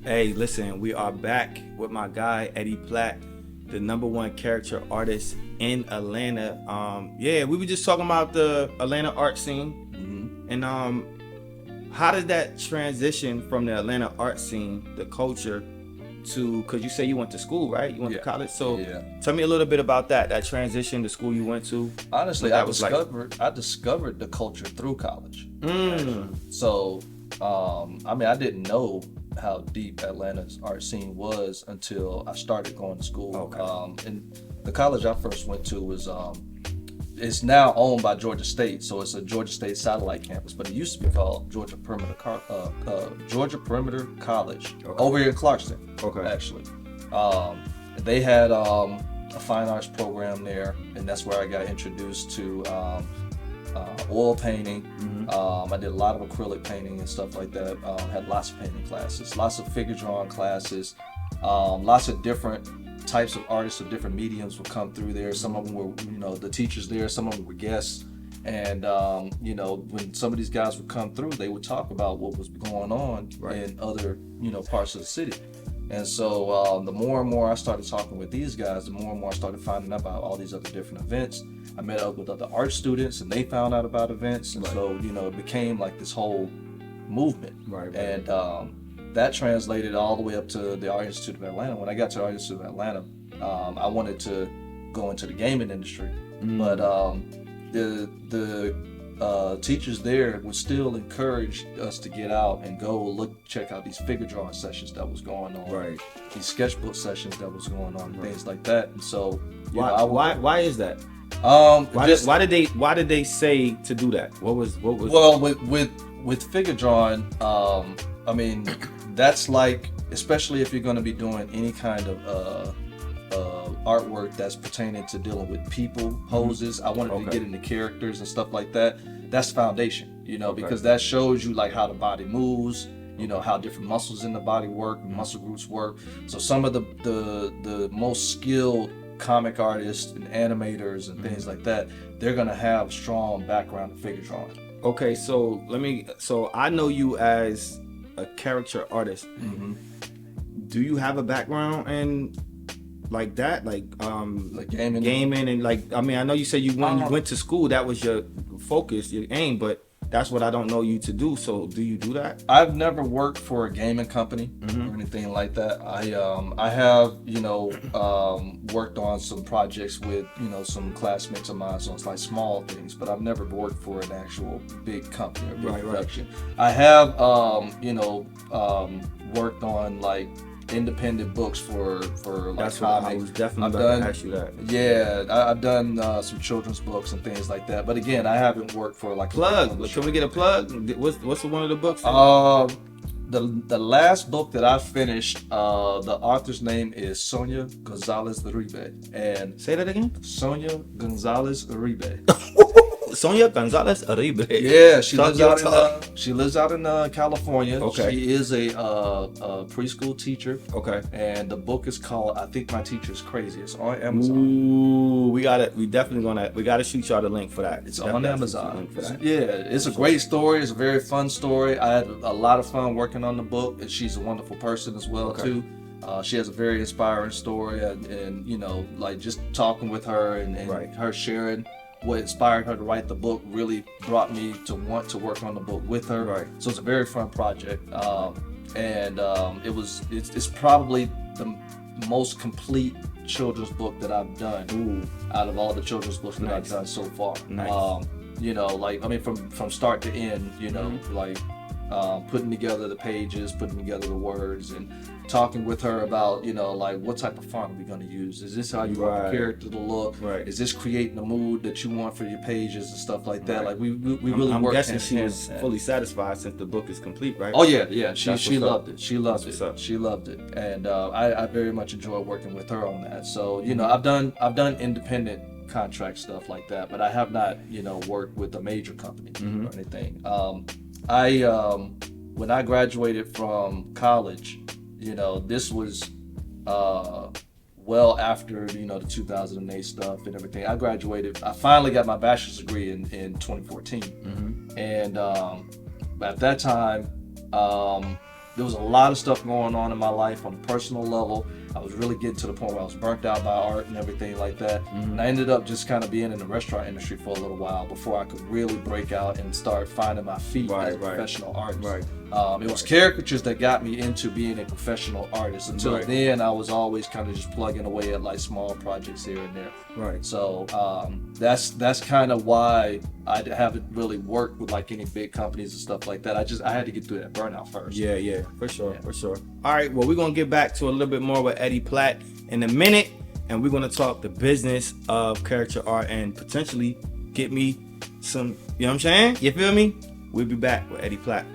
Hey, listen, we are back with my guy Eddie Platt, the #1 caricature artist in Atlanta. We were just talking about the Atlanta art scene, and how did that transition from the Atlanta art scene, the culture, to, because you say you went to school, right? You went to college, so tell me a little bit about that transition, the school you went to. Honestly, I discovered the culture through college. So, I didn't know how deep Atlanta's art scene was until I started going to school. And the college I first went to was it's now owned by Georgia State, so it's a Georgia State satellite campus, but it used to be called Georgia Perimeter College, over here in Clarkston, actually. They had a fine arts program there, and that's where I got introduced to oil painting. I did a lot of acrylic painting and stuff like that. Had lots of painting classes, lots of figure drawing classes, lots of different types of artists of different mediums would come through there. Some of them were, the teachers there, some of them were guests. And, when some of these guys would come through, they would talk about what was going on in other, parts of the city. And so the more and more I started talking with these guys, the more and more I started finding out about all these other different events. I met up with other art students and they found out about events. And so, it became like this whole movement. And that translated all the way up to the Art Institute of Atlanta. When I got to the Art Institute of Atlanta, I wanted to go into the gaming industry. But the teachers there would still encourage us to get out and go check out these figure drawing sessions that was going on, these sketchbook sessions that was going on, and things like that. And so, why is that? Why did they say to do that? What was? Well, with figure drawing, that's like, especially if you're going to be doing any kind of artwork that's pertaining to dealing with people, poses. I wanted to get into characters and stuff like that. That's foundation, because that shows you like how the body moves, how different muscles in the body work, muscle groups work. So some of the most skilled comic artists and animators and things like that, they're gonna have strong background in figure drawing. Okay, so I know you as a caricature artist. Do you have a background in like that, like gaming and I know you said you went to school, that was your focus, your aim, but that's what I don't know you to do. So do you do that? I've never worked for a gaming company or anything like that. I have worked on some projects with some classmates of mine, so it's like small things, but I've never worked for an actual big company or big production. I have worked on like independent books for like that's comics. What I was definitely going to ask you that. Yeah, I've done some children's books and things like that. But again, I haven't worked for like plug. Can we get a plug? What's one of the books? The last book that I finished, the author's name is Sonia Gonzalez Uribe. And say that again. Sonia Gonzalez Uribe. Sonia Gonzalez Uribe. Yeah, she lives out in California. Okay. She is a preschool teacher. Okay. And the book is called I Think My Teacher's Crazy. It's on Amazon. Ooh, we gotta shoot y'all the link for that. It's on Amazon. Yeah, it's a great story. It's a very fun story. I had a lot of fun working on the book, and she's a wonderful person as well too. She has a very inspiring story, and like just talking with her and her sharing what inspired her to write the book really brought me to want to work on the book with her. So it's a very fun project, and it's probably the most complete children's book that I've done out of all the children's books that I've done so far. From start to end, putting together the pages, putting together the words, and talking with her about, what type of font are we going to use? Is this how you want the character to look? Is this creating the mood that you want for your pages and stuff like that? Like we really I'm worked. guessing she was fully satisfied since the book is complete, right? Oh yeah. She loved it. She loved it. She loved it, and I very much enjoy working with her on that. So I've done independent contract stuff like that, but I have not worked with a major company or anything. When I graduated from college, this was well after the 2008 stuff and everything. I finally got my bachelor's degree in 2014, and at that time there was a lot of stuff going on in my life on a personal level. I was really getting to the point where I was burnt out by art and everything like that. And I ended up just kind of being in the restaurant industry for a little while before I could really break out and start finding my feet as a professional artist. It was caricatures that got me into being a professional artist. Until then, I was always kind of just plugging away at like small projects here and there. So that's kind of why I haven't really worked with like any big companies and stuff like that. I had to get through that burnout first. Yeah, for sure. All right, well, we're gonna get back to a little bit more with Eddie Platt in a minute, and we're gonna talk the business of caricature art and potentially get me some, you know what I'm saying? You feel me? We'll be back with Eddie Platt.